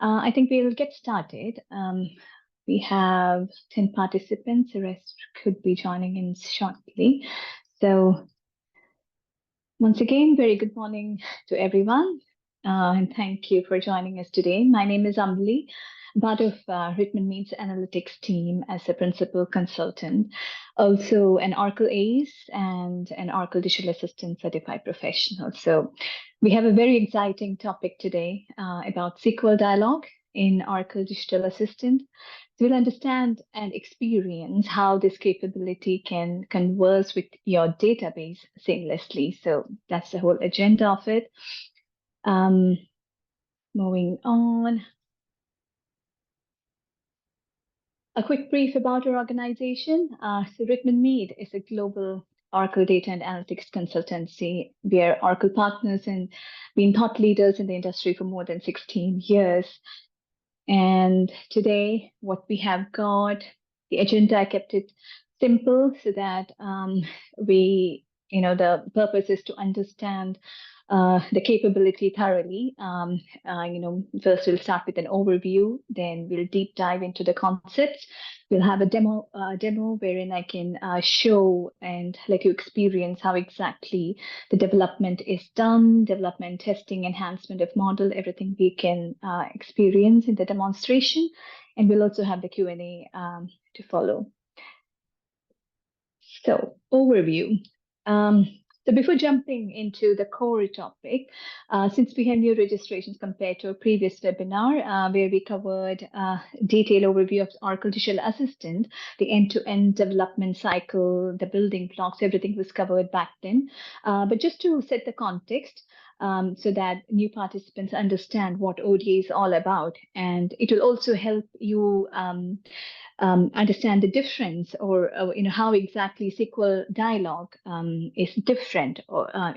I think we'll get started. We have 10 participants, the rest could be joining in shortly. So once again, very good morning to everyone, and thank you for joining us today. My name is Ambali, part of Whitman Meets Analytics team as a principal consultant, also an Oracle ACE and an Oracle Digital Assistant certified professional. So we have a very exciting topic today about SQL Dialog in Oracle Digital Assistant. So we'll understand and experience how this capability can converse with your database seamlessly. So that's the whole agenda of it. Moving on. A quick brief about our organization. So Whitman Mead is a global Oracle data and analytics consultancy. We are Oracle partners and been thought leaders in the industry for more than 16 years. And today, what we have got, the agenda, I kept it simple so that the purpose is to understand the capability thoroughly. First we'll start with an overview, then we'll deep dive into the concepts. We'll have a demo wherein I can show and let you experience how exactly the development is done, development, testing, enhancement of model, everything we can experience in the demonstration. And we'll also have the Q&A to follow. So overview. So before jumping into the core topic, since we have new registrations compared to a previous webinar where we covered detailed overview of Oracle Digital Assistant, the end-to-end development cycle, the building blocks, everything was covered back then. But just to set the context, so that new participants understand what ODA is all about, and it will also help you understand the difference or how exactly SQL Dialog is different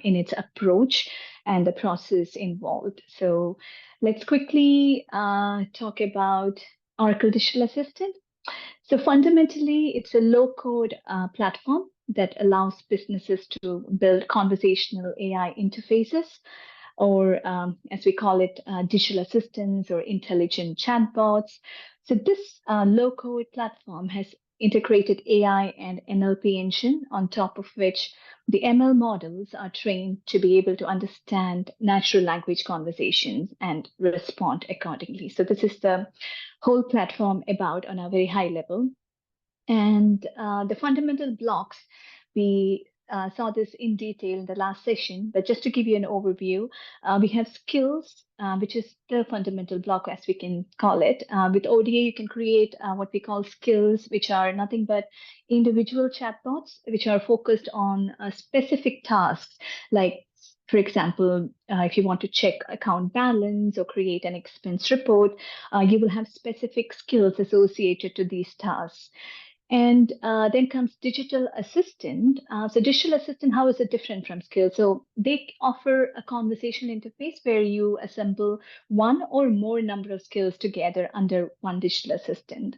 in its approach and the process involved. So let's quickly talk about Oracle Digital Assistant. So fundamentally, it's a low-code platform that allows businesses to build conversational AI interfaces, or as we call it, digital assistants or intelligent chatbots. So this low-code platform has integrated AI and NLP engine, on top of which the ML models are trained to be able to understand natural language conversations and respond accordingly. So this is the whole platform about on a very high level. And the fundamental blocks, we saw this in detail in the last session, but just to give you an overview, we have skills, which is the fundamental block, as we can call it. With ODA, you can create what we call skills, which are nothing but individual chatbots, which are focused on specific tasks, like, for example, if you want to check account balance or create an expense report, you will have specific skills associated to these tasks. And then comes digital assistant. So digital assistant, how is it different from skills? So they offer a conversation interface where you assemble one or more number of skills together under one digital assistant.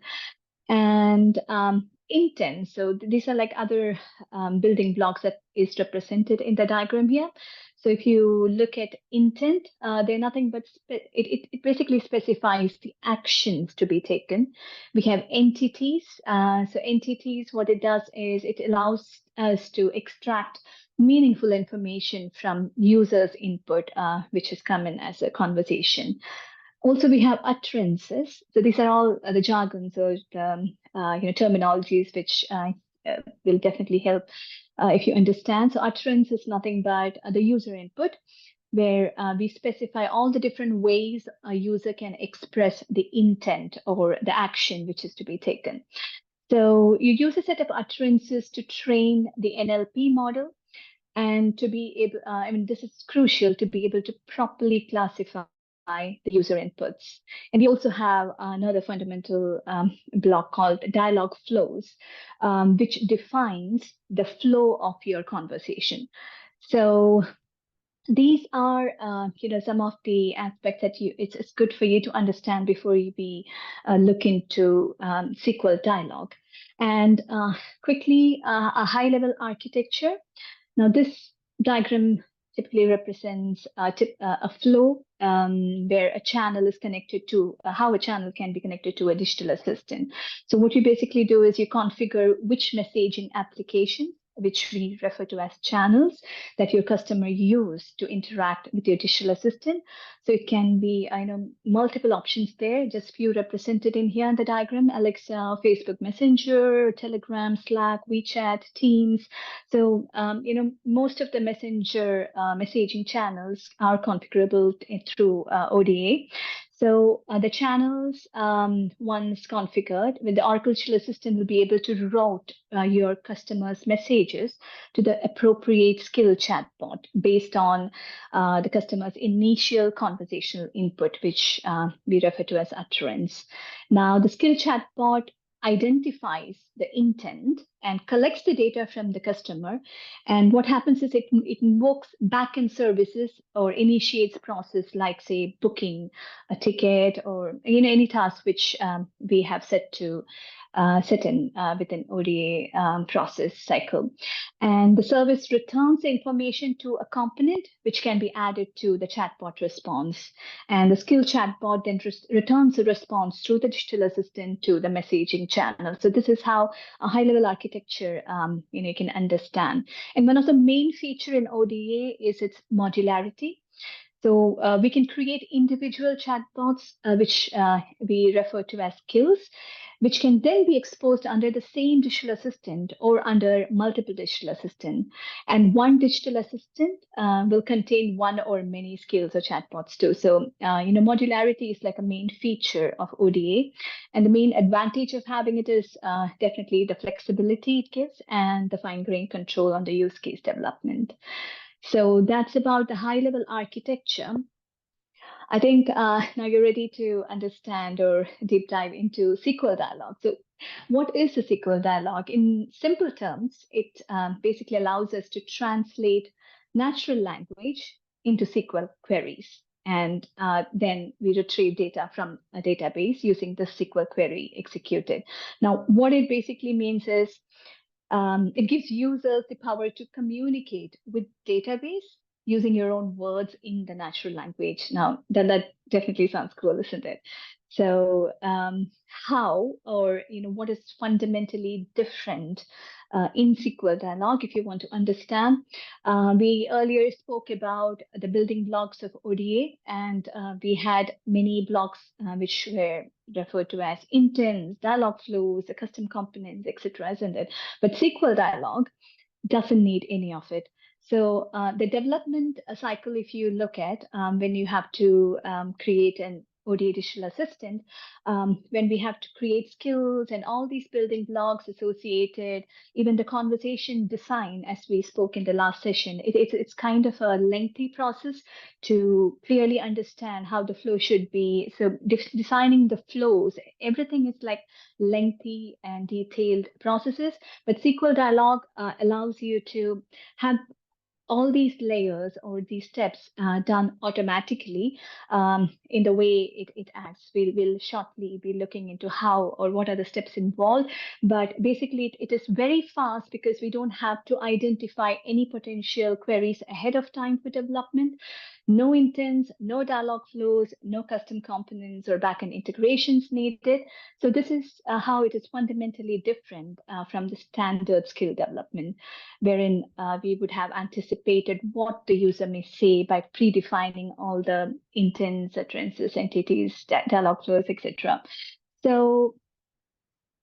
And intent. So these are like other building blocks that is represented in the diagram here. So if you look at intent, they're nothing but it basically specifies the actions to be taken. We have entities. So entities, what it does is it allows us to extract meaningful information from users' input, which has come in as a conversation. Also, we have utterances. So these are all the jargons or the terminologies which will definitely help if you understand. So utterance is nothing but the user input, where we specify all the different ways a user can express the intent or the action which is to be taken. So you use a set of utterances to train the NLP model, and to be able, this is crucial to be able to properly classify the user inputs. And we also have another fundamental block called dialog flows, which defines the flow of your conversation. So these are, some of the aspects that it's good for you to understand before you look into SQL Dialog. And quickly, a high-level architecture. Now, this diagram typically represents a flow where a channel is connected to how a channel can be connected to a digital assistant. So what you basically do is you configure which messaging application, which we refer to as channels, that your customer use to interact with your digital assistant. So it can be, I know, multiple options there, just few represented in here in the diagram: Alexa, Facebook Messenger, Telegram, Slack, WeChat, Teams. So, most of the messenger messaging channels are configurable through ODA. So the channels, once configured, with the Oracle Digital Assistant, will be able to route your customers' messages to the appropriate skill chatbot based on the customer's initial conversational input, which we refer to as utterance. Now, the skill chatbot identifies the intent and collects the data from the customer. And what happens is it invokes backend services or initiates process like, say, booking a ticket or any task which we have set in within ODA process cycle. And the service returns the information to a component which can be added to the chatbot response. And the skill chatbot then returns the response through the digital assistant to the messaging channel. So this is how a high-level architecture you can understand. And one of the main feature in ODA is its modularity. So we can create individual chatbots, which we refer to as skills, which can then be exposed under the same digital assistant or under multiple digital assistant. And one digital assistant will contain one or many skills or chatbots too. So, modularity is like a main feature of ODA. And the main advantage of having it is definitely the flexibility it gives and the fine-grained control on the use case development. So that's about the high-level architecture. I think now you're ready to understand or deep dive into SQL Dialog. So what is a SQL Dialog? In simple terms, it basically allows us to translate natural language into SQL queries. And then we retrieve data from a database using the SQL query executed. Now, what it basically means is it gives users the power to communicate with database using your own words in the natural language. Now, that definitely sounds cool, isn't it? So, how or what is fundamentally different in SQL Dialog, if you want to understand? We earlier spoke about the building blocks of ODA, and we had many blocks which were referred to as intents, dialog flows, the custom components, etc., isn't it? But SQL Dialog doesn't need any of it. So the development cycle, if you look at when you have to create an ODA digital assistant, when we have to create skills and all these building blocks associated, even the conversation design, as we spoke in the last session, it's kind of a lengthy process to clearly understand how the flow should be. So designing the flows, everything is like lengthy and detailed processes, but SQL Dialog allows you to have all these layers or these steps done automatically in the way it acts. We'll shortly be looking into how or what are the steps involved, but basically it is very fast because we don't have to identify any potential queries ahead of time for development. No intents, no dialog flows, no custom components or backend integrations needed. So this is how it is fundamentally different from the standard skill development, wherein we would have anticipated what the user may say by predefining all the intents, utterances, entities, dialog flows, etc. So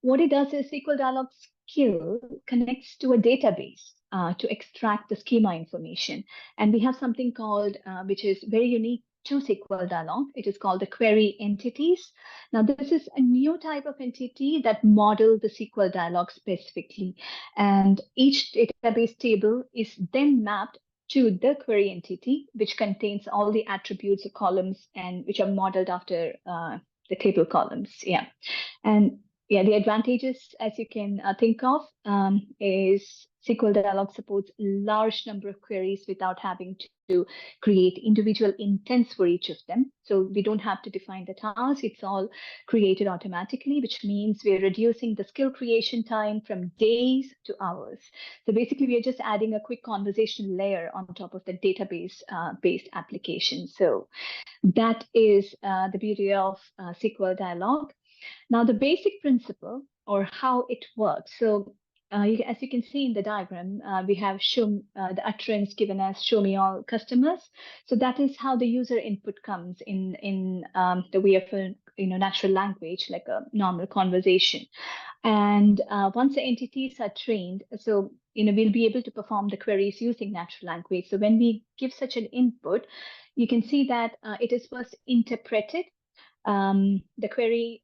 what it does is SQL Dialog skill connects to a database to extract the schema information. And we have something called, which is very unique to SQL Dialog. It is called the query entities. Now, this is a new type of entity that model the SQL Dialog specifically. And each database table is then mapped to the query entity, which contains all the attributes or columns and which are modeled after the table columns. And yeah, the advantages, as you can think of, is SQL Dialog supports a large number of queries without having to create individual intents for each of them. So we don't have to define the task. It's all created automatically, which means we're reducing the skill creation time from days to hours. So basically, we are just adding a quick conversational layer on top of the database based application. So that is the beauty of SQL Dialog. Now, the basic principle or how it works. So as you can see in the diagram, we have show the utterance given as show me all customers. So that is how the user input comes in the way of a natural language, like a normal conversation. And once the entities are trained, so we'll be able to perform the queries using natural language. So when we give such an input, you can see that it is first interpreted. The query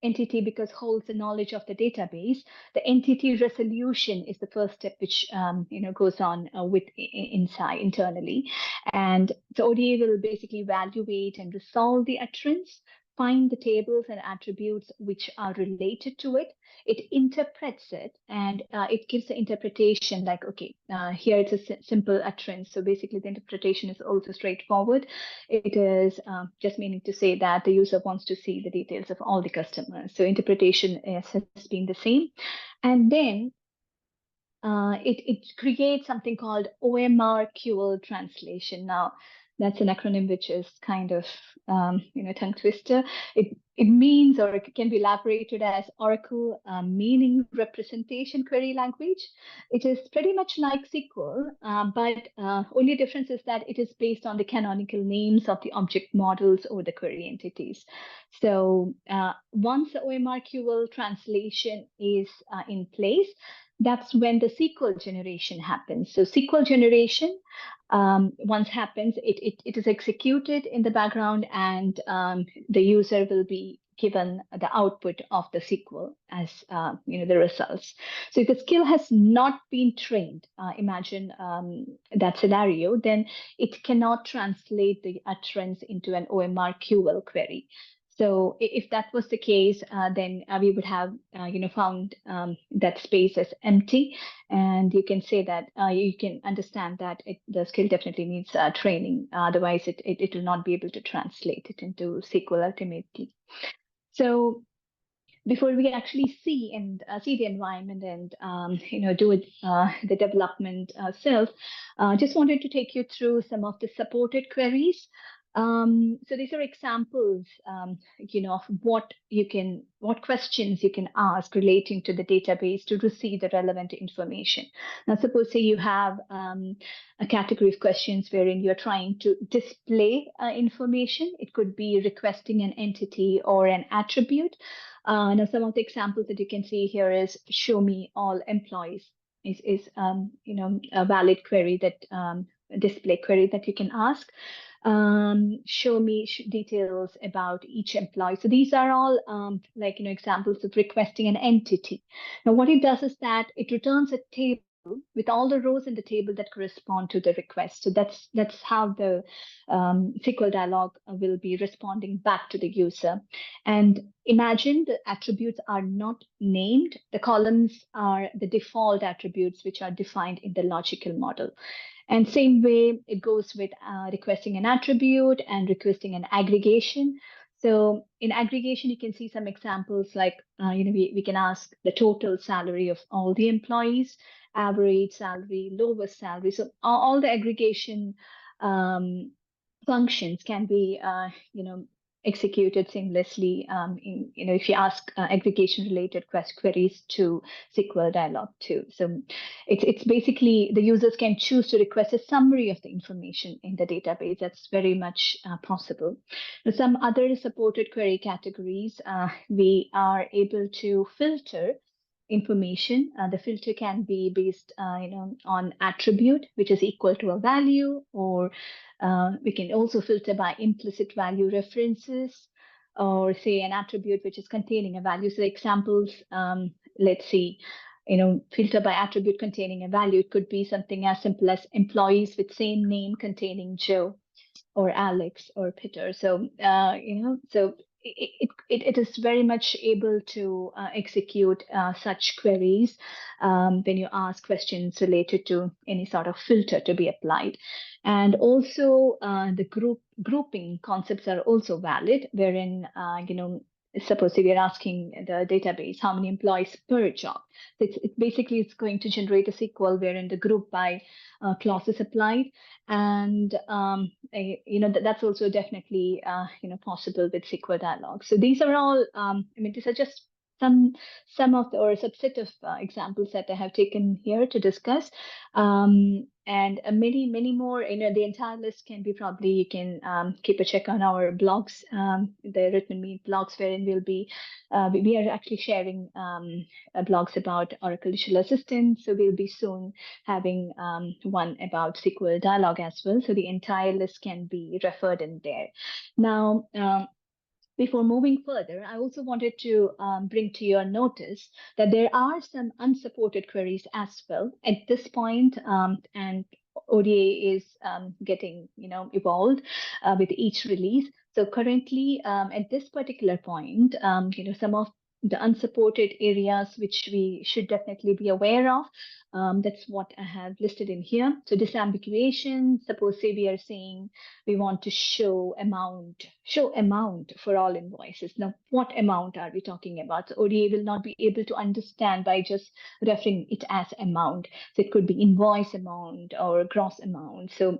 entity, because holds the knowledge of the database. The entity resolution is the first step, which goes on with inside internally, and the ODA will basically evaluate and resolve the utterance, find the tables and attributes which are related to it. It interprets it, and it gives the interpretation like, okay, here it's a simple utterance. So basically, the interpretation is also straightforward. It is just meaning to say that the user wants to see the details of all the customers. So interpretation has been the same. And then it creates something called OMR-QL translation. Now, that's an acronym which is kind of tongue twister. It means, or it can be elaborated as Oracle Meaning Representation Query Language. It is pretty much like SQL, but only difference is that it is based on the canonical names of the object models or the query entities. So once the OMR-QL translation is in place, that's when the SQL generation happens. So SQL generation, once happens, it is executed in the background, and the user will be given the output of the SQL as the results. So if the skill has not been trained, imagine that scenario, then it cannot translate the utterance into an OMR-QL query. So if that was the case, then we would have, found that space as empty, and you can say that you can understand that the skill definitely needs training. Otherwise, it will not be able to translate it into SQL ultimately. So before we actually see the environment and do it, the development self, just wanted to take you through some of the supported queries. So these are examples, of what questions you can ask relating to the database to receive the relevant information. Now, suppose say you have a category of questions wherein you're trying to display information. It could be requesting an entity or an attribute. Now, some of the examples that you can see here is show me all employees is a valid query that display query that you can ask. Show me details about each employee. So these are all examples of requesting an entity. Now, what it does is that it returns a table with all the rows in the table that correspond to the request. So that's how the SQL Dialog will be responding back to the user. And imagine the attributes are not named. The columns are the default attributes which are defined in the logical model. And same way, it goes with requesting an attribute and requesting an aggregation. So in aggregation, you can see some examples like, we can ask the total salary of all the employees, average salary, lowest salary. So all the aggregation functions can be, executed seamlessly if you ask aggregation related queries to SQL Dialog too. So it's basically the users can choose to request a summary of the information in the database. That's very much possible. Now, some other supported query categories, we are able to filter information. The filter can be based on attribute, which is equal to a value, or we can also filter by implicit value references, or say an attribute which is containing a value. So examples, let's see, filter by attribute containing a value. It could be something as simple as employees with same name containing Joe or Alex or Peter. So, so it is very much able to execute such queries when you ask questions related to any sort of filter to be applied. And also the grouping concepts are also valid, wherein, suppose if you're asking the database how many employees per job, basically it's going to generate a SQL wherein the group by clause is applied. And that's also definitely possible with SQL Dialog. So these are all, these are just some of the, or a subset of examples that I have taken here to discuss. And many more. The entire list can be, probably you can keep a check on our blogs, the Written Me blogs, wherein we are actually sharing blogs about Oracle Digital Assistant. So we'll be soon having one about SQL Dialog as well. So the entire list can be referred in there. Now, before moving further, I also wanted to bring to your notice that there are some unsupported queries as well at this point, and ODA is getting evolved with each release. So currently, at this particular point, some of the unsupported areas which we should definitely be aware of. That's what I have listed in here. So disambiguation. Suppose say we are saying we want to show amount for all invoices. Now, what amount are we talking about? So ODA will not be able to understand by just referring it as amount. So it could be invoice amount or gross amount. So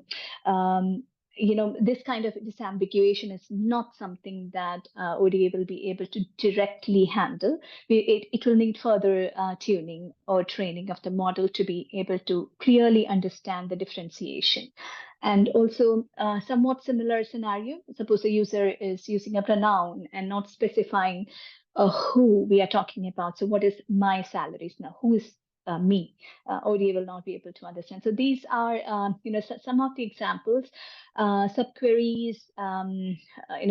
this kind of disambiguation is not something that ODA will be able to directly handle. It will need further tuning or training of the model to be able to clearly understand the differentiation. And also, somewhat similar scenario, suppose a user is using a pronoun and not specifying who we are talking about. So what is my salaries now? Who is me? ODA will not be able to understand. So these are, some of the examples. Subqueries,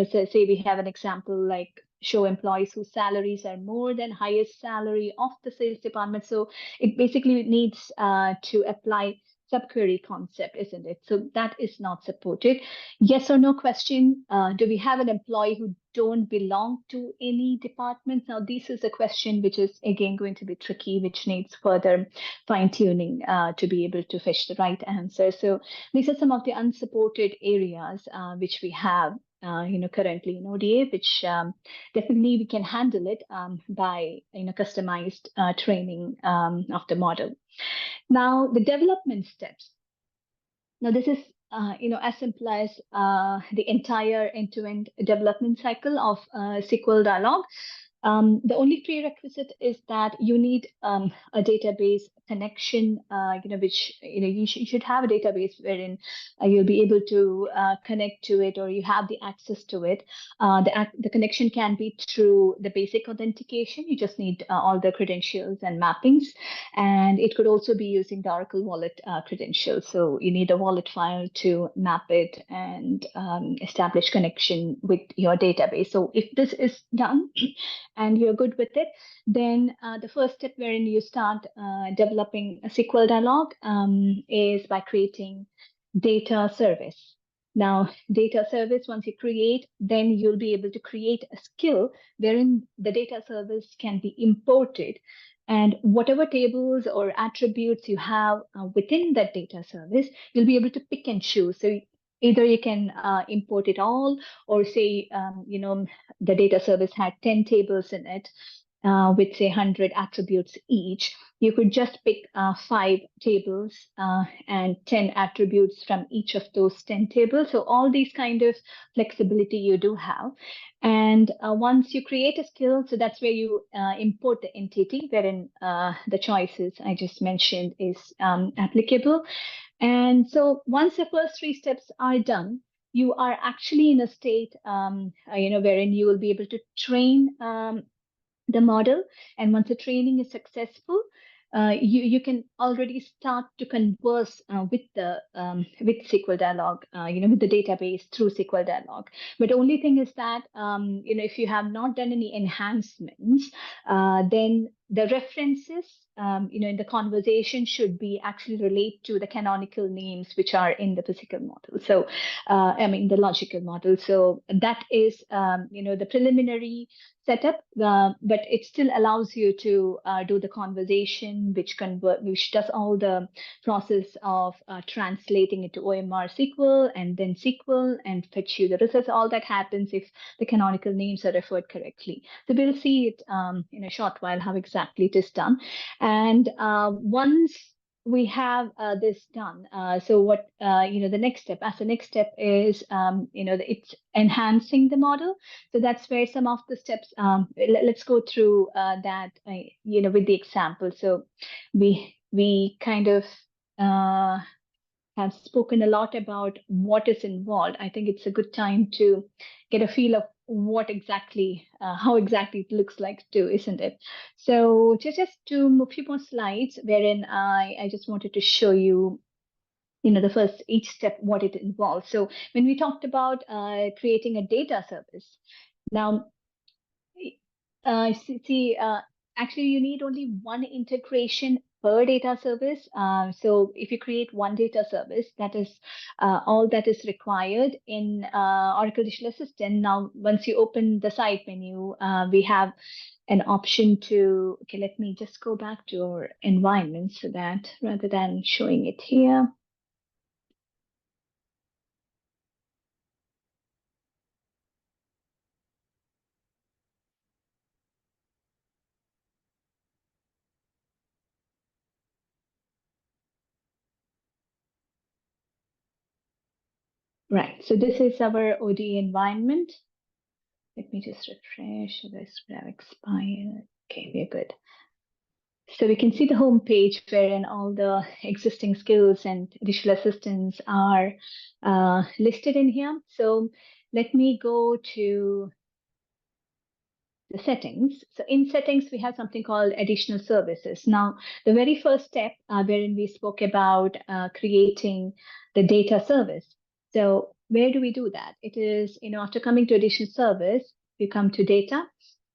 say we have an example like show employees whose salaries are more than highest salary of the sales department. So it basically needs to apply subquery concept, isn't it? So that is not supported. Yes or no question. Do we have an employee who don't belong to any department? Now, this is a question which is again going to be tricky, which needs further fine tuning to be able to fetch the right answer. So these are some of the unsupported areas which we have currently in ODA, which definitely we can handle it by customized training of the model. Now, the development steps. Now, this is as simple as the entire end-to-end development cycle of SQL Dialog. The only prerequisite is that you need a database connection, which you should have a database wherein you'll be able to connect to it, or you have the access to it. The connection can be through the basic authentication. You just need all the credentials and mappings, and it could also be using the Oracle Wallet credentials. So you need a wallet file to map it and establish connection with your database. So if this is done and you're good with it, then the first step wherein you start developing a SQL Dialog is by creating data service. Now, data service, once you create, then you'll be able to create a skill wherein the data service can be imported. And whatever tables or attributes you have within that data service, you'll be able to pick and choose. So either you can import it all, or say, the data service had 10 tables in it with say 100 attributes each. You could just pick 5 tables and 10 attributes from each of those 10 tables. So all these kind of flexibility you do have. And once you create a skill, so that's where you import the entity wherein the choices I just mentioned is applicable. And so once the first 3 steps are done, you are actually in a state, wherein you will be able to train the model. And once the training is successful, you can already start to converse with SQL Dialog, with the database through SQL Dialog. But the only thing is that, if you have not done any enhancements, then the references, in the conversation should be actually relate to the canonical names which are in the physical model. So, the logical model. So that is, the preliminary setup, but it still allows you to do the conversation, which does all the process of translating it to OMR SQL and then SQL and fetch you the results. All that happens if the canonical names are referred correctly. So we'll see it in a short while how exactly it is done. And once we have this done, so what the next step, as the next step is it's enhancing the model. So that's where some of the steps, let's go through that with the example. So we kind of have spoken a lot about what is involved. I think it's a good time to get a feel of what exactly, how exactly it looks like too, isn't it? So just to a few more slides, wherein I just wanted to show you, the first each step, what it involves. So when we talked about creating a data service, now actually, you need only one integration per data service. So if you create one data service, that is all that is required in Oracle Digital Assistant. Now, once you open the side menu, we have an option to, okay, let me just go back to our environment so that rather than showing it here. Right, so this is our ODA environment. Let me just refresh. This would have expired. Okay, we're good. So we can see the home page wherein all the existing skills and digital assistants are listed in here. So let me go to the settings. So in settings, we have something called additional services. Now, the very first step wherein we spoke about creating the data service. So where do we do that? It is, after coming to additional service, you come to data.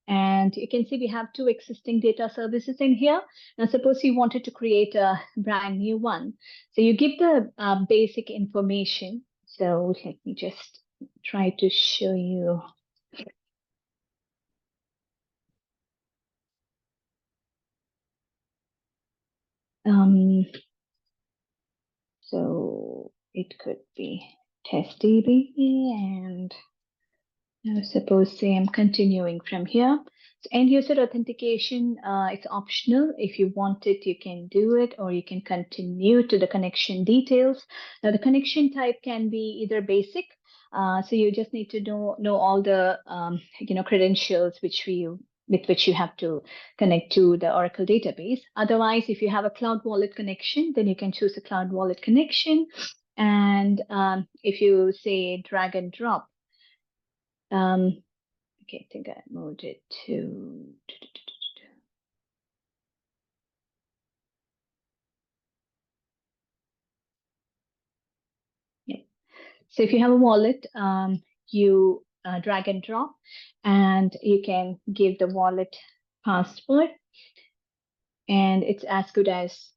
And you can see we have two existing data services in here. Now, suppose you wanted to create a brand new one. So you give the basic information. So let me just try to show you. So it could be testDB, and now suppose say I'm continuing from here. So end user authentication, it's optional. If you want it, you can do it, or you can continue to the connection details. Now the connection type can be either basic. So you just need to know all the credentials with which you have to connect to the Oracle database. Otherwise, if you have a cloud wallet connection, then you can choose a cloud wallet connection. And if you say drag and drop, okay, I think I moved it to. Yeah. So if you have a wallet, you drag and drop, and you can give the wallet password, and it's as good as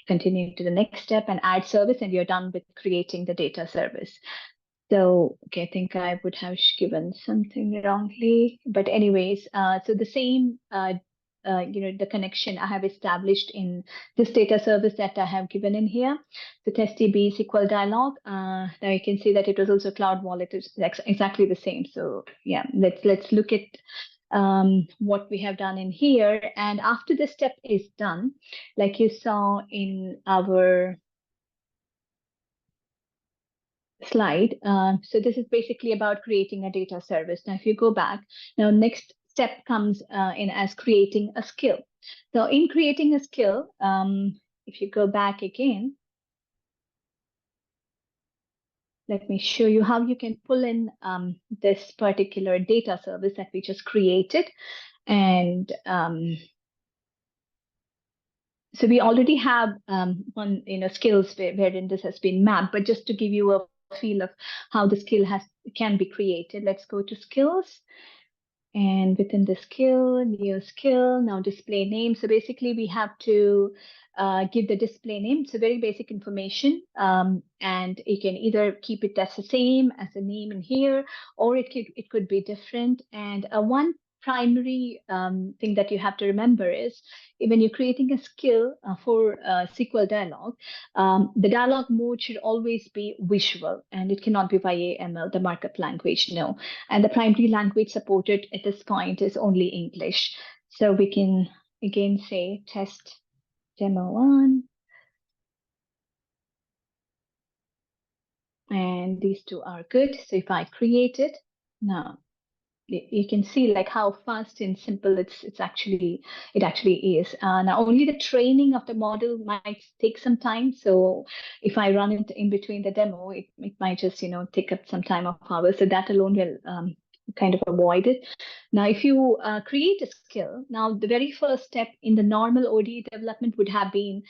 continue to the next step and add service, and you're done with creating the data service. So, okay, I think I would have given something wrongly, but anyways, so the same, the connection I have established in this data service that I have given in here, the testDB SQL dialog. Now you can see that it was also cloud wallet is exactly the same. So yeah, let's look at what we have done in here. And after this step is done, like you saw in our slide. So this is basically about creating a data service. Now, if you go back, now next step comes in as creating a skill. So in creating a skill, if you go back again, let me show you how you can pull in this particular data service that we just created. And so we already have one, skills wherein this has been mapped, but just to give you a feel of how the skill can be created, let's go to skills. And within the skill, new skill, now display name. So basically we have to give the display name. It's a very basic information. And you can either keep it as the same as the name in here, or it could be different. And one primary thing that you have to remember is when you're creating a skill for SQL Dialog, the dialog mode should always be visual, and it cannot be via ML, the markup language, no. And the primary language supported at this point is only English. So we can again say test demo 1. And these two are good. So if I create it, now you can see like how fast and simple it actually is. Now only the training of the model might take some time. So if I run it in between the demo, it might just take up some time of hours. So that alone will kind of avoid it. Now, if you create a skill, now the very first step in the normal ODE development would have been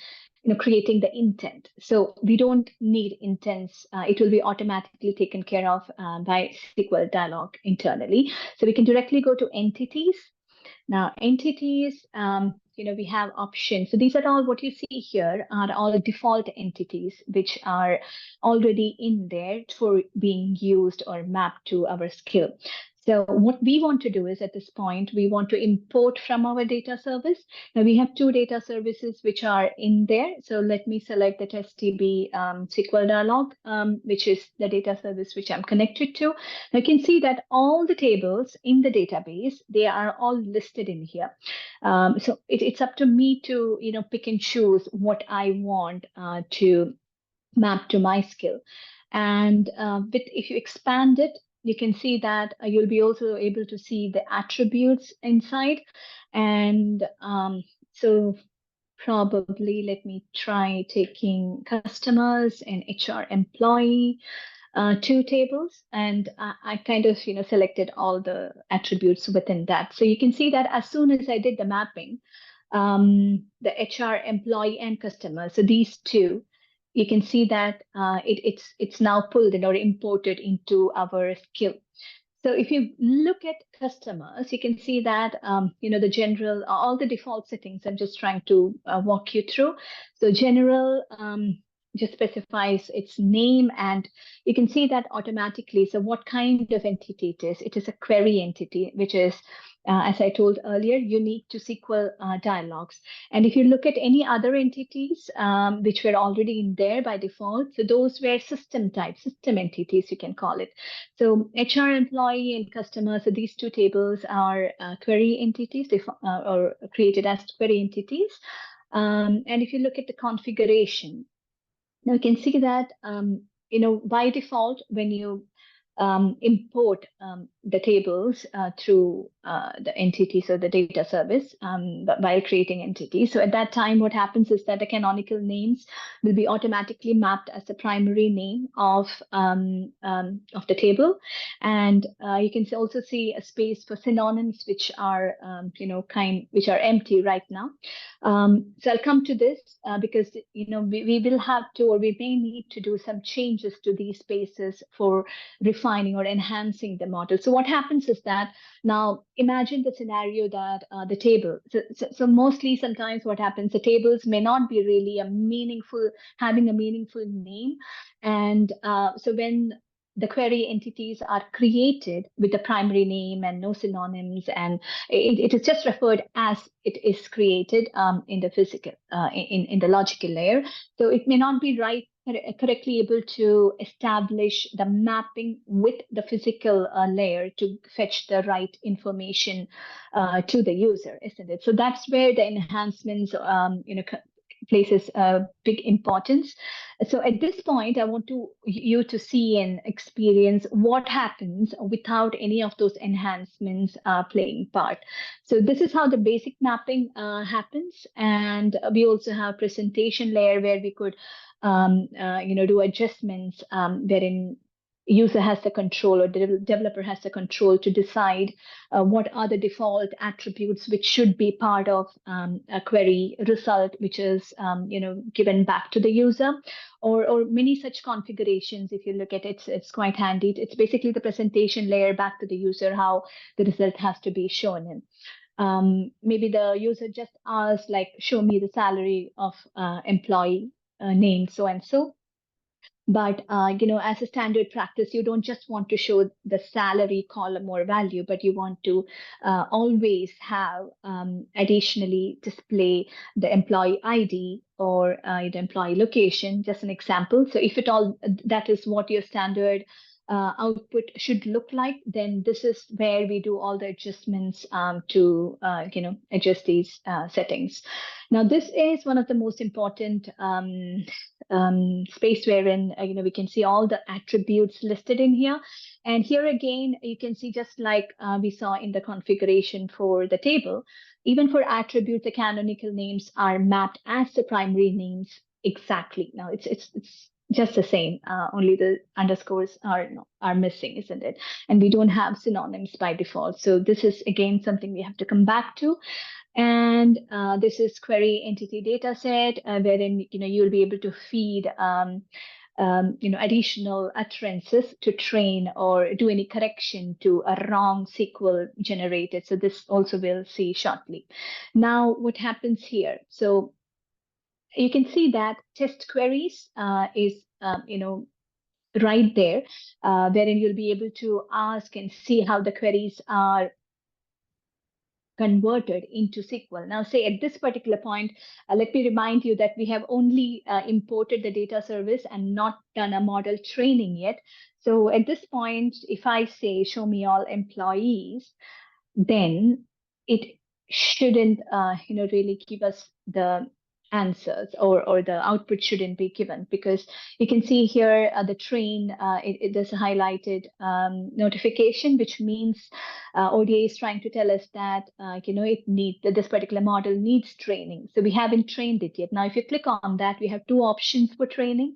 creating the intent. So we don't need intents. It will be automatically taken care of by SQL Dialog internally. So we can directly go to entities. Now, entities, we have options. So these are all what you see here are all default entities, which are already in there for being used or mapped to our skill. So what we want to do is at this point, we want to import from our data service. Now we have two data services which are in there. So let me select that STB SQL Dialog, which is the data service which I'm connected to. Now you can see that all the tables in the database, they are all listed in here. So it's up to me to pick and choose what I want to map to my skill. And if you expand it, you can see that you'll be also able to see the attributes inside. And so probably let me try taking customers and HR employee, two tables, and I kind of selected all the attributes within that. So you can see that as soon as I did the mapping, the HR employee and customer, so these two, you can see that it's now pulled in or imported into our skill. So if you look at customers, you can see that the general, all the default settings. I'm just trying to walk you through. So general just specifies its name, and you can see that automatically. So what kind of entity it is? It is a query entity, which is as I told earlier, unique to SQL Dialogs. And if you look at any other entities which were already in there by default, so those were system type, system entities, you can call it. So HR employee and customer, so these two tables are query entities or created as query entities. And if you look at the configuration, now you can see that by default, when you import the tables through the entities or the data service while creating entities. So at that time, what happens is that the canonical names will be automatically mapped as the primary name of the table, and you can also see a space for synonyms, which are which are empty right now. So I'll come to this because we will have to, or we may need to do some changes to these spaces for refining or enhancing the model. So what happens is that now imagine the scenario that the table. So mostly sometimes what happens, the tables may not be really having a meaningful name, and so when the query entities are created with the primary name and no synonyms, and it is just referred as it is created in the physical, in the logical layer. So it may not be correctly able to establish the mapping with the physical layer to fetch the right information to the user, isn't it? So that's where the enhancements places a big importance. So at this point, I want you to see and experience what happens without any of those enhancements playing part. So this is how the basic mapping happens. And we also have presentation layer where we could do adjustments wherein user has the control, or the developer has the control to decide what are the default attributes which should be part of a query result, which is given back to the user, or many such configurations. If you look at it, it's quite handy. It's basically the presentation layer back to the user, how the result has to be shown in. Maybe the user just asks, like, show me the salary of employee name so and so. But as a standard practice, you don't just want to show the salary column or value, but you want to always have additionally display the employee ID or the employee location. Just an example. So if that is what your standard output should look like, then this is where we do all the adjustments to adjust these settings. Now, this is one of the most important space wherein we can see all the attributes listed in here. And here again, you can see, just like we saw in the configuration for the table, even for attributes, the canonical names are mapped as the primary names exactly. Now it's just the same, only the underscores are missing, isn't it? And we don't have synonyms by default. So this is again something we have to come back to. And this is query entity data set, wherein you'll be able to feed additional utterances to train or do any correction to a wrong SQL generated. So this also we'll see shortly. Now, what happens here? So you can see that test queries is right there, wherein you'll be able to ask and see how the queries are converted into SQL. Now, say at this particular point, let me remind you that we have only imported the data service and not done a model training yet. So at this point, if I say show me all employees, then it shouldn't really give us the answers, or the output shouldn't be given, because you can see here the train, there's a highlighted notification, which means ODA is trying to tell us that this particular model needs training. So we haven't trained it yet. Now, if you click on that, we have two options for training,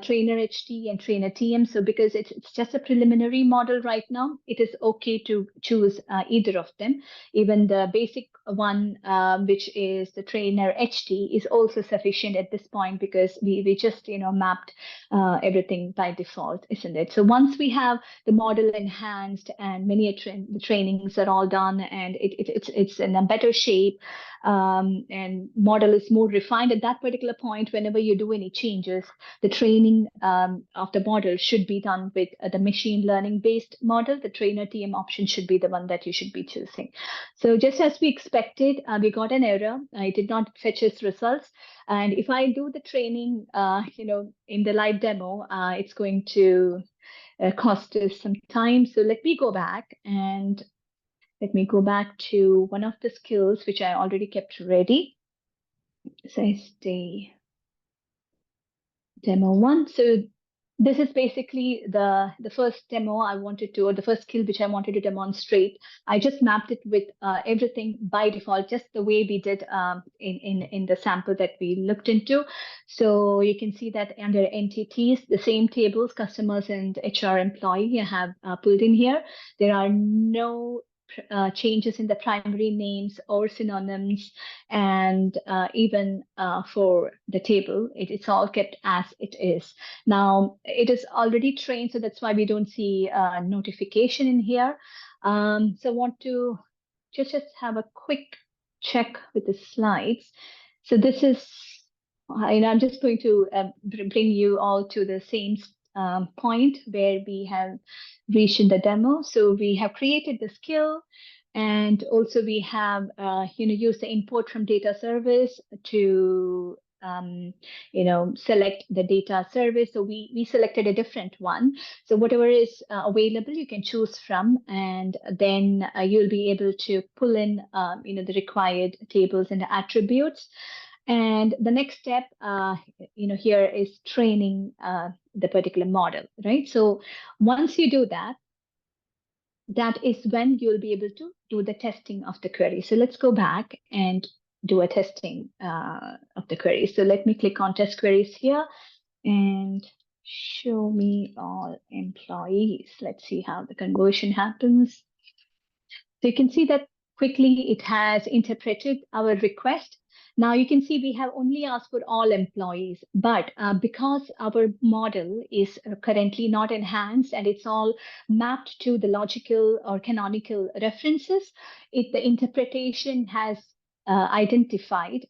trainer HT and trainer TM. So because it's just a preliminary model right now, it is okay to choose either of them. Even the basic one, which is the trainer HT, is also sufficient at this point, because we just mapped everything by default, isn't it? So once we have the model enhanced and many the trainings are all done, and it's in a better shape, and model is more refined, at that particular point, whenever you do any changes, the training of the model should be done with the machine learning based model. The trainer TM option should be the one that you should be choosing. So just as we expected, we got an error. It did not fetch its results. And if I do the training, in the live demo, it's going to cost us some time. So let me go back to one of the skills which I already kept ready. So I stay demo one. So this is basically the first demo I wanted to, or the first skill which I wanted to demonstrate. I just mapped it with everything by default, just the way we did in the sample that we looked into. So you can see that under entities, the same tables, customers and HR employee, have pulled in here. There are no changes in the primary names or synonyms, and even for the table, it's all kept as it is. Now, it is already trained, so that's why we don't see a notification in here. So I want to just have a quick check with the slides. So this is, I'm just going to bring you all to the same point where we have reached in the demo. So we have created the skill, and also we have used the import from data service to select the data service. So we selected a different one. So whatever is available, you can choose from, and then you'll be able to pull in the required tables and attributes. And the next step, here is training the particular model, right? So once you do that, that is when you'll be able to do the testing of the query. So let's go back and do a testing of the query. So let me click on test queries here, and show me all employees. Let's see how the conversion happens. So you can see that quickly it has interpreted our request. Now you can see we have only asked for all employees, but because our model is currently not enhanced and it's all mapped to the logical or canonical references, the interpretation has identified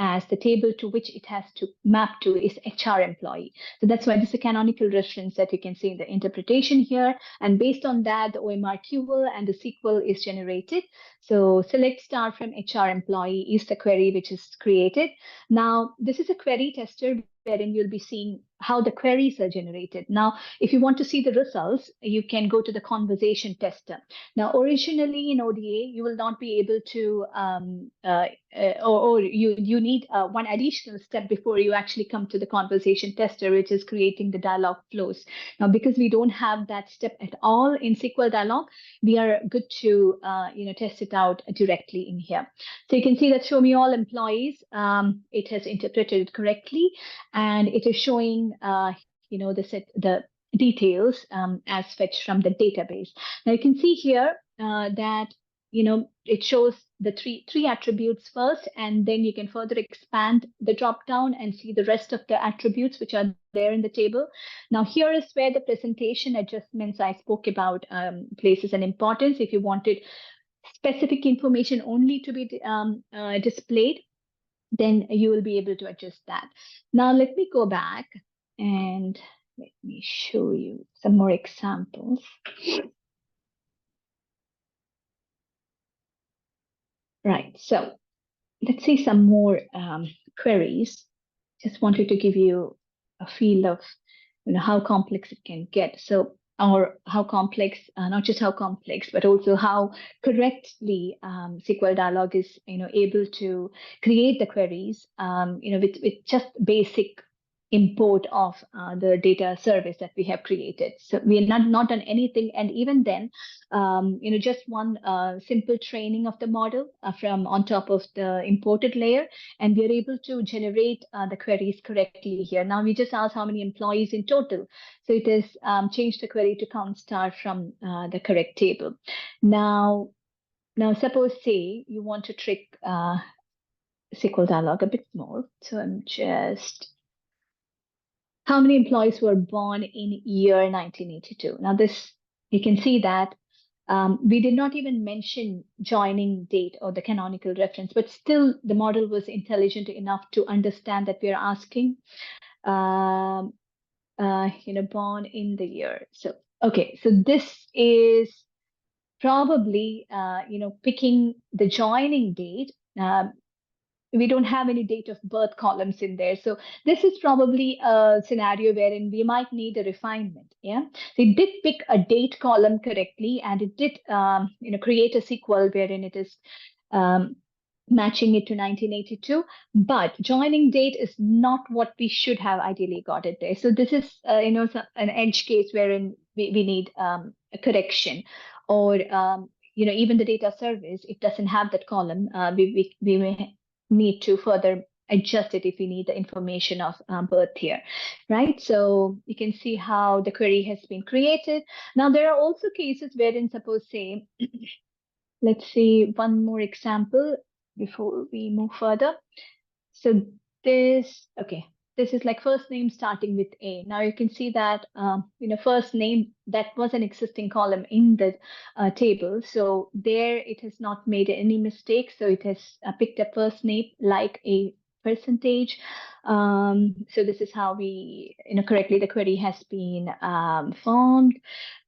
as the table to which it has to map to is HR employee. So that's why this is a canonical reference that you can see in the interpretation here. And based on that, the OMRQL and the SQL is generated. So select star from HR employee is the query which is created. Now, this is a query tester wherein you'll be seeing how the queries are generated. Now, if you want to see the results, you can go to the conversation tester. Now, originally in ODA, you will not be able to, or you need one additional step before you actually come to the conversation tester, which is creating the dialog flows. Now, because we don't have that step at all in SQL Dialog, we are good to test it out directly in here. So you can see that show me all employees. It has interpreted it correctly, and it is showing the details as fetched from the database. Now you can see here that it shows the three attributes first, and then you can further expand the drop down and see the rest of the attributes which are there in the table. Now here is where the presentation adjustments I spoke about places an importance. If you wanted specific information only to be displayed, then you will be able to adjust that. Now let me go back and let me show you some more examples. Right, so let's see some more queries. Just wanted to give you a feel of how complex it can get. So, or how complex, not just how complex, but also how correctly SQL Dialog is able to create the queries with just basic import of the data service that we have created. So we are not done anything, and even then, just one simple training of the model from on top of the imported layer, and we are able to generate the queries correctly here. Now we just ask how many employees in total. So it has changed the query to count star from the correct table. Now suppose say you want to trick SQL Dialog a bit more. So I'm just how many employees were born in year 1982. Now this, you can see that we did not even mention joining date or the canonical reference, but still the model was intelligent enough to understand that we are asking, born in the year. So, okay, so this is probably, picking the joining date. We don't have any date of birth columns in there. So this is probably a scenario wherein we might need a refinement. Yeah, so it did pick a date column correctly, and it did create a SQL wherein it is matching it to 1982, but joining date is not what we should have ideally got it there. So this is an edge case wherein we need a correction, or even the data service, it doesn't have that column. We may need to further adjust it if we need the information of birth here, right? So you can see how the query has been created. Now there are also cases wherein, suppose say, let's see one more example before we move further. So this is like first name starting with A. Now you can see that first name, that was an existing column in the table. So there it has not made any mistakes. So it has picked up first name like a percentage. So this is how we correctly the query has been formed.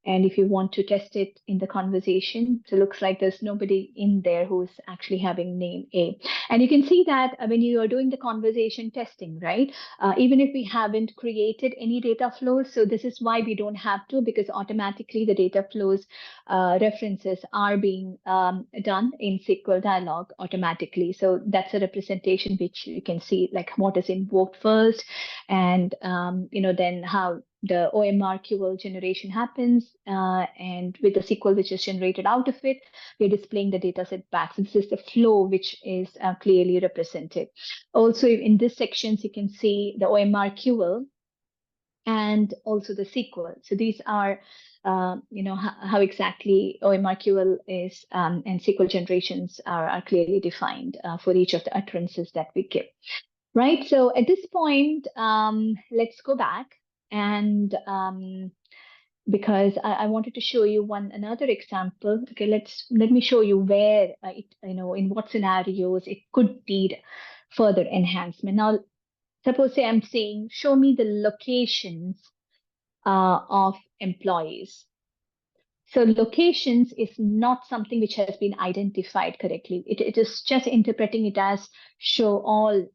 And if you want to test it in the conversation, so it looks like there's nobody in there who's actually having name A. And you can see that when you are doing the conversation testing, right? Even if we haven't created any data flows, so this is why we don't have to, because automatically the data flows references are being done in SQL Dialog automatically. So that's a representation which you can see, like what is invoked first, and then how the OMRQL generation happens, and with the SQL which is generated out of it, we're displaying the data set back. So this is the flow which is clearly represented. Also in this sections, you can see the OMRQL and also the SQL. So these are, how exactly OMRQL is and SQL generations are clearly defined for each of the utterances that we give, right? So at this point, let's go back and because I wanted to show you another example. Okay, let me show you where in what scenarios it could need further enhancement. Now, suppose say I'm saying, show me the locations of employees. So locations is not something which has been identified correctly. It is just interpreting it as show all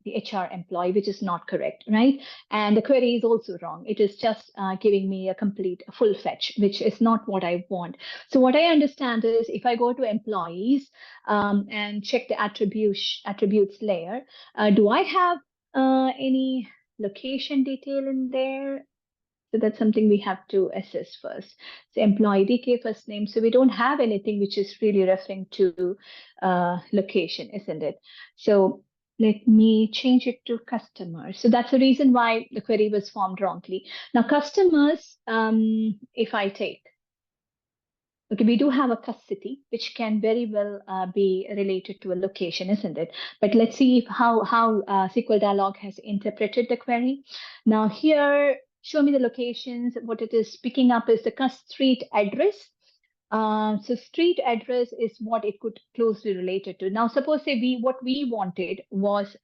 the HR employee, which is not correct, right? And the query is also wrong. It is just giving me a complete full fetch, which is not what I want. So what I understand is if I go to employees and check the attributes layer, do I have any location detail in there? So that's something we have to assess first. So employee DK first name. So we don't have anything which is really referring to location, isn't it? So let me change it to customer. So that's the reason why the query was formed wrongly. Now customers, if I take, okay, we do have a city, which can very well be related to a location, isn't it? But let's see how SQL Dialog has interpreted the query. Now here, show me the locations. What it is picking up is the street address. So street address is what it could closely related to. Now, suppose say what we wanted was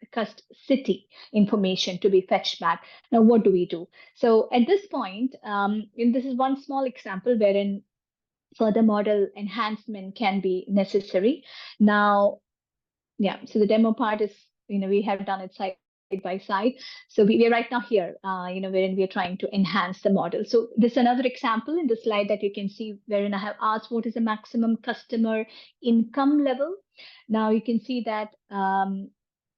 city information to be fetched back. Now, what do we do? So at this point, and this is one small example wherein further model enhancement can be necessary. Now, yeah, so the demo part is, we have done it side by side. So we are right now here, wherein we are trying to enhance the model. So this is another example in the slide that you can see wherein I have asked what is the maximum customer income level. Now you can see that,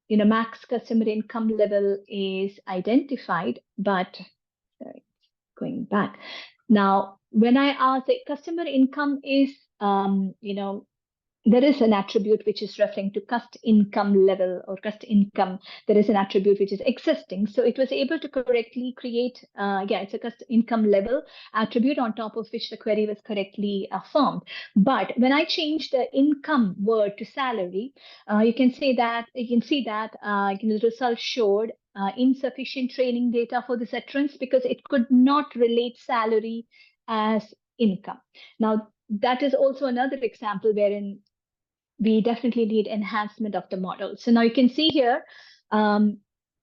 max customer income level is identified, but sorry, going back. Now, when I ask the customer income is, there is an attribute which is referring to cost income level or cost income. There is an attribute which is existing. So it was able to correctly create, it's a cost income level attribute on top of which the query was correctly formed. But when I change the income word to salary, you can see that the result showed insufficient training data for this utterance because it could not relate salary as income. Now, that is also another example wherein we definitely need enhancement of the model. So now you can see here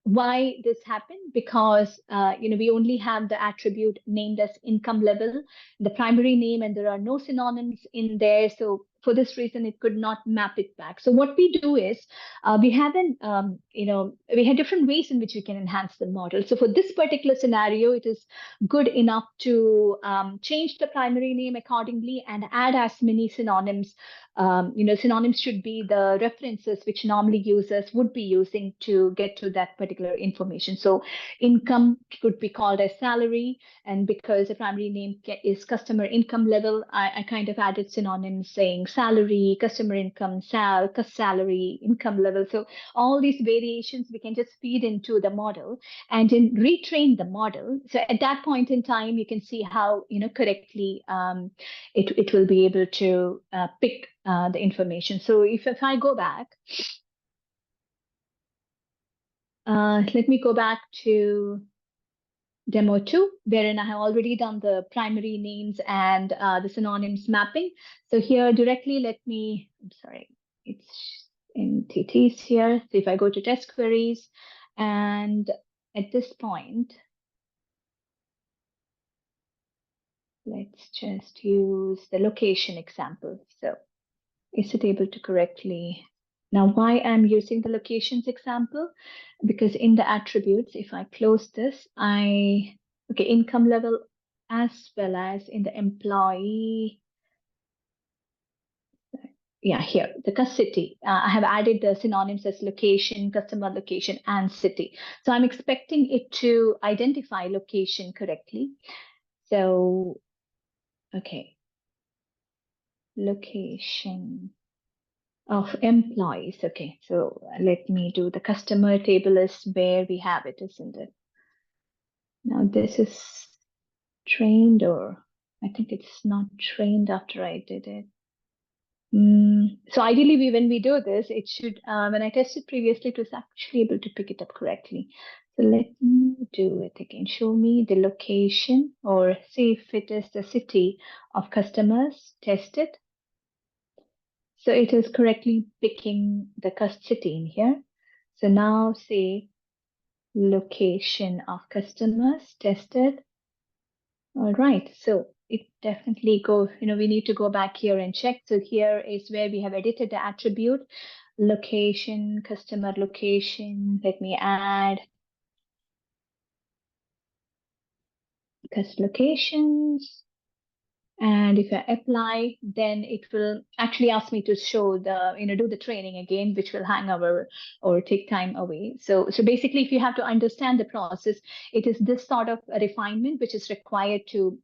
why this happened, because we only have the attribute named as income level, the primary name, and there are no synonyms in there. So for this reason, it could not map it back. So what we do is we have we have different ways in which we can enhance the model. So for this particular scenario, it is good enough to change the primary name accordingly and add as many synonyms. Synonyms should be the references which normally users would be using to get to that particular information. So income could be called as salary, and because the primary name is customer income level, I kind of added synonyms saying salary, customer income, salary, income level. So all these variations we can just feed into the model and then retrain the model. So at that point in time, you can see how correctly it will be able to pick the information. So if I go back, let me go back to demo 2, wherein I have already done the primary names and the synonyms mapping. So here directly, I'm sorry, it's in TTs here. So if I go to test queries, and at this point, let's just use the location example. So is it able to correctly? Now, why I'm using the locations example? Because in the attributes, if I close this, income level as well as in the employee. Yeah, here, the city. I have added the synonyms as location, customer location, and city. So I'm expecting it to identify location correctly. So, okay, location of employees. Okay, so let me do the customer table is where we have it, isn't it? Now this is trained, or I think it's not trained after I did it. So ideally, when we do this, it should, when I tested previously, it was actually able to pick it up correctly. So let me do it again. Show me the location, or see if it is the city of customers tested. So it is correctly picking the city in here. So now say location of customers tested. All right, so it definitely we need to go back here and check. So here is where we have edited the attribute, location, customer location. Let me add customer locations. And if I apply, then it will actually ask me to show do the training again, which will hang over or take time away. So basically, if you have to understand the process, it is this sort of a refinement which is required to,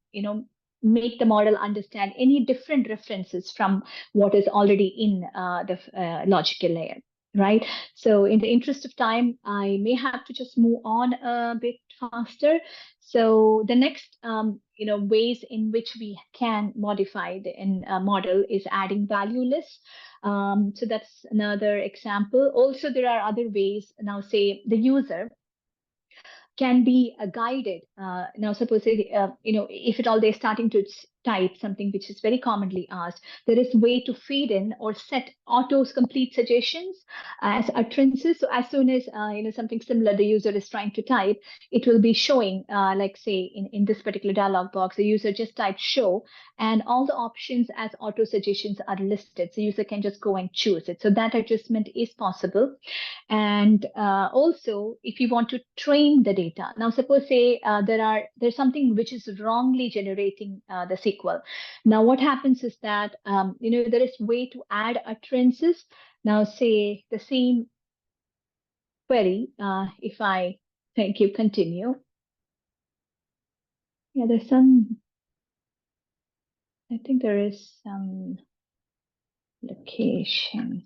make the model understand any different references from what is already in the logical layer. Right. So in the interest of time, I may have to just move on a bit faster. So the next, ways in which we can modify the model is adding value lists. So that's another example. Also, there are other ways. Now, say the user can be guided. Now, suppose if at all they're starting to type something which is very commonly asked, there is way to feed in or set autos complete suggestions as utterances. So as soon as something similar the user is trying to type, it will be showing, like say in this particular dialog box, the user just types show, and all the options as auto suggestions are listed. So user can just go and choose it. So that adjustment is possible. And also, if you want to train the data, now suppose say there's something which is wrongly generating the SQL. Now what happens is that there is way to add utterances. Now say the same query, if I thank you continue. Yeah, there's some. I think there is some location.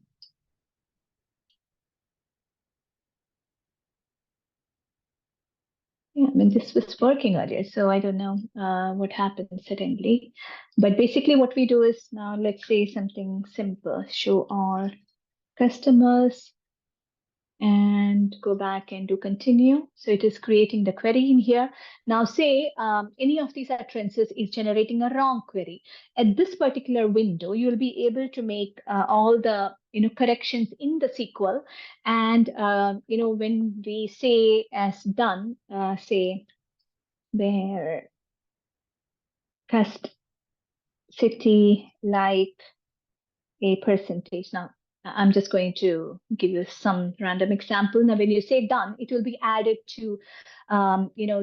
Yeah, I mean, this was working earlier, so I don't know what happened suddenly. But basically, what we do is now let's say something simple, show all customers, and go back and do continue. So it is creating the query in here. Now say any of these utterances is generating a wrong query. At this particular window, you'll be able to make all the corrections in the SQL. And when we say as done, say where cust city like a percentage. Now, I'm just going to give you some random example. Now, when you say done, it will be added to,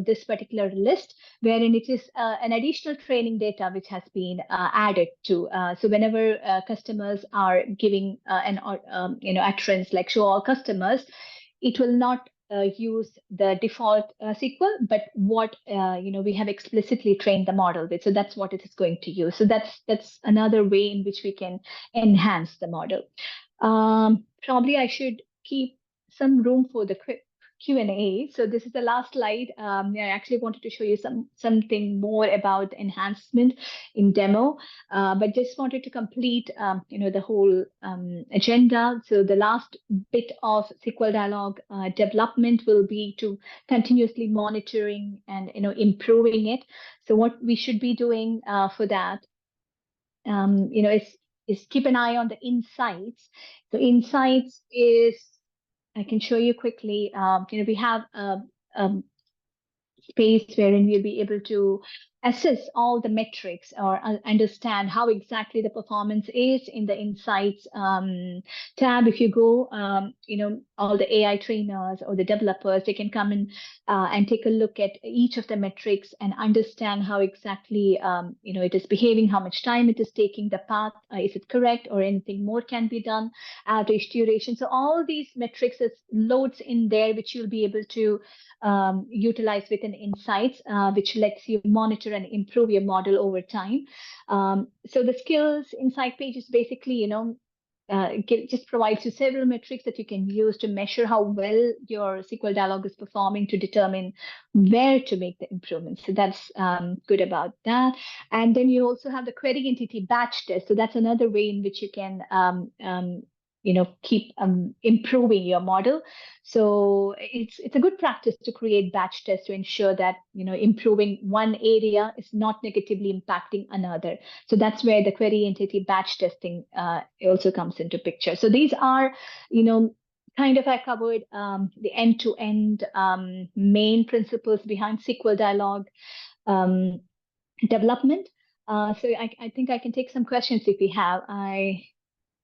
this particular list, wherein it is an additional training data which has been added to. So whenever customers are giving utterance like show all customers, it will not use the default SQL, but what we have explicitly trained the model with. So that's what it is going to use. So that's another way in which we can enhance the model. Probably I should keep some room for the Q&A. So this is the last slide. I actually wanted to show you something more about enhancement in demo, but just wanted to complete the whole agenda. So the last bit of SQL Dialog development will be to continuously monitoring and improving it. So what we should be doing for that is keep an eye on the insights. So insights is, I can show you quickly. We have a space wherein we'll be able to assess all the metrics or understand how exactly the performance is in the insights tab. If you go, all the AI trainers or the developers, they can come in and take a look at each of the metrics and understand how exactly it is behaving, how much time it is taking, the path, is it correct, or anything more can be done, average duration. So all these metrics is loads in there, which you'll be able to utilize within insights, which lets you monitor and improve your model over time. So the skills insight page is basically, just provides you several metrics that you can use to measure how well your SQL Dialog is performing to determine where to make the improvements. So that's good about that. And then you also have the query entity batch test. So that's another way in which you can keep improving your model. So it's a good practice to create batch tests to ensure that improving one area is not negatively impacting another. So that's where the query entity batch testing also comes into picture. So these are kind of I covered the end-to-end main principles behind SQL Dialog development. So I think I can take some questions if we have.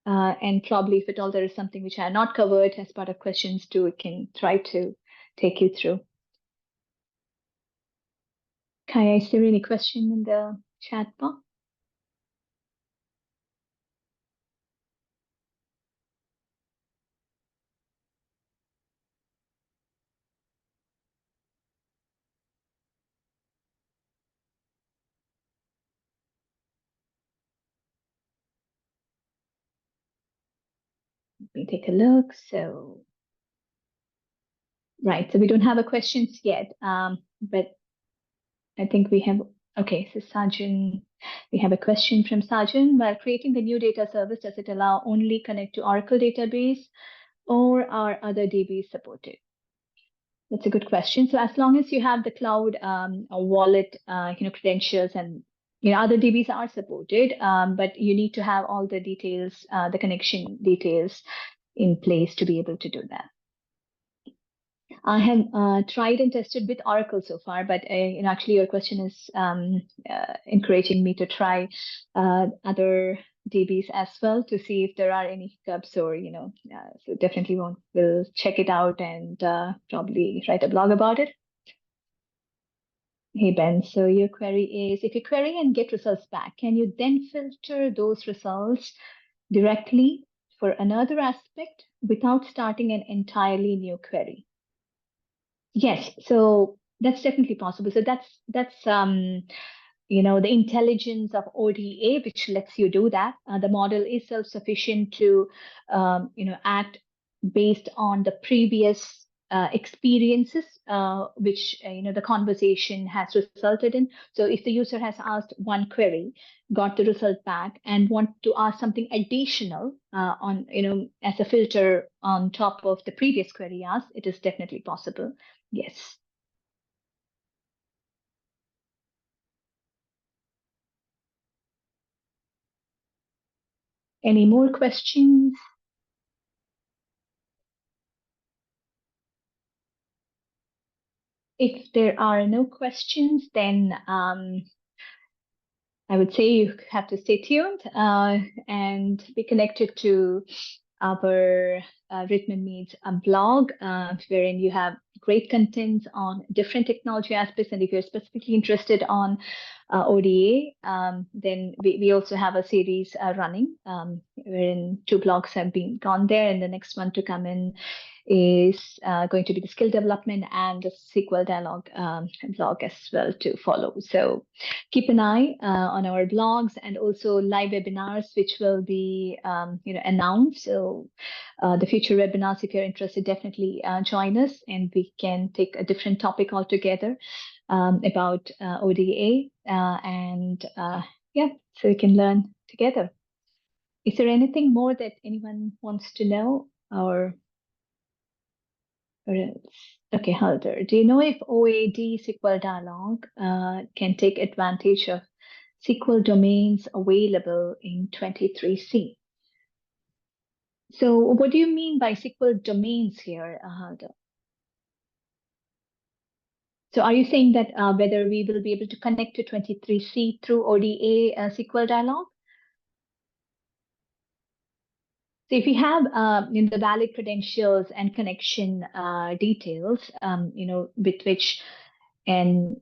And probably if at all there is something which I have not covered as part of questions too, we can try to take you through. Kaya, is there any question in the chat box? Let me take a look. So, right. So we don't have a questions yet, but I think we have. Okay, so Sajin, we have a question from Sajin. While creating the new data service, does it allow only connect to Oracle database or are other DBs supported? That's a good question. So as long as you have the cloud wallet, credentials and other DBs are supported, but you need to have all the details, the connection details in place to be able to do that. I have tried and tested with Oracle so far, but actually your question is encouraging me to try other DBs as well to see if there are any hiccups or so definitely we'll check it out and probably write a blog about it. Hey Ben, so your query is if you query and get results back, can you then filter those results directly for another aspect without starting an entirely new query? Yes, so that's definitely possible. So that's the intelligence of ODA, which lets you do that. The model is self-sufficient to act based on the previous experiences, which the conversation has resulted in. So if the user has asked one query, got the result back, and want to ask something additional on as a filter on top of the previous query asked, it is definitely possible. Yes. Any more questions? If there are no questions, then I would say you have to stay tuned and be connected to our Rhythm Meets blog, wherein you have great content on different technology aspects. And if you're specifically interested on ODA, then we also have a series running wherein 2 blogs have been gone there, and the next one to come in is going to be the skill development and the SQL Dialog blog as well to follow. So keep an eye on our blogs and also live webinars, which will be announced. So the future webinars, if you're interested, definitely join us, and we can take a different topic altogether about ODA, and yeah, so we can learn together. Is there anything more that anyone wants to know or else? Okay, Halder, do you know if OAD SQL Dialog can take advantage of SQL domains available in 23C? So what do you mean by SQL domains here, Halder? So are you saying that whether we will be able to connect to 23C through ODA SQL Dialog? So if you have the valid credentials and connection details, with which an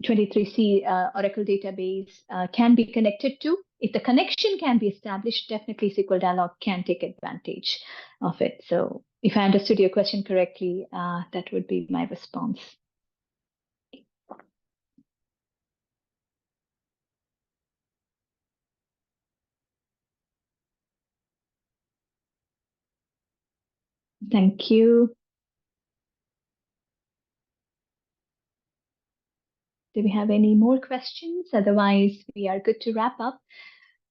23C Oracle database can be connected to, if the connection can be established, definitely SQL Dialog can take advantage of it. So if I understood your question correctly, that would be my response. Thank you. Do we have any more questions? Otherwise, we are good to wrap up.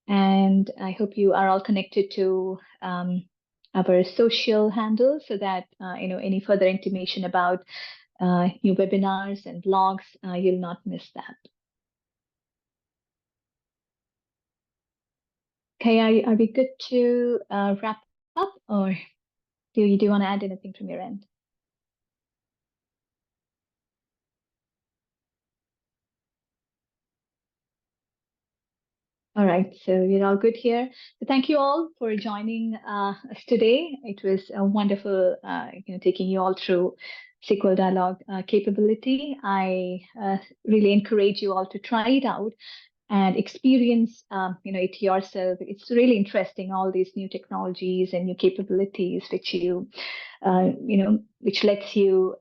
And I hope you are all connected to our social handles so that any further information about new webinars and blogs, you'll not miss that. Okay, are we good to wrap up, or do you want to add anything from your end? All right, so we're all good here. So thank you all for joining us today. It was a wonderful, taking you all through SQL Dialog capability. I really encourage you all to try it out and experience, it yourself. It's really interesting, all these new technologies and new capabilities which lets you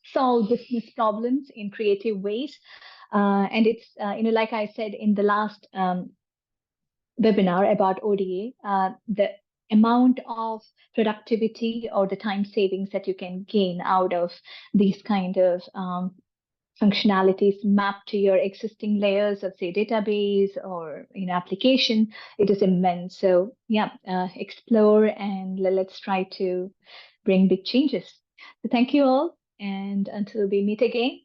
solve business problems in creative ways. And it's, like I said in the last webinar about ODA, the amount of productivity or the time savings that you can gain out of these kind of functionalities mapped to your existing layers of, say, database or application, it is immense. So yeah, explore and let's try to bring big changes. So thank you all, and until we meet again,